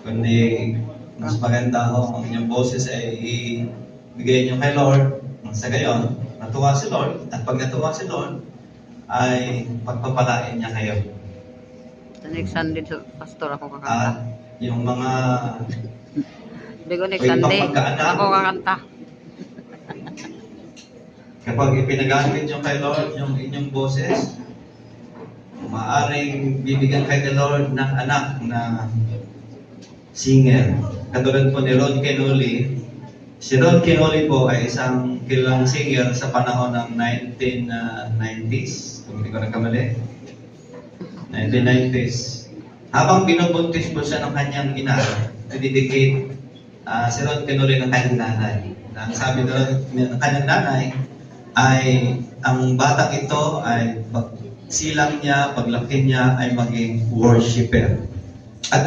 Kundi mas maganda ho ang inyong boses ay ibigay niyo kay Lord. Sa gayon, natuwa si Lord. At pag natuwa si Lord, ay pagpapalain niya kayo. Sa next Sunday, pastor, ako kakanta. At yung mga Hindi ko next Pwede Sunday, bang magkaanak? ako kakanta. kapag ipinagamit niyo kay Lord yung inyong boses, maaaring bibigyan kay the Lord ng anak na singer. Katulad po ni Ron Kenoli. Si Ron Kenoli po ay isang kilalang singer sa panahon ng 1990s. Kung hindi ko nagkamali. 1990s. Habang binubuntis po siya ng kanyang ina, dinidikit si Ron Kenoli ng kanyang nanay. Ang sabi ng kanyang nanay ay ang batang ito ay silang niya, paglaki niya ay maging worshipper. At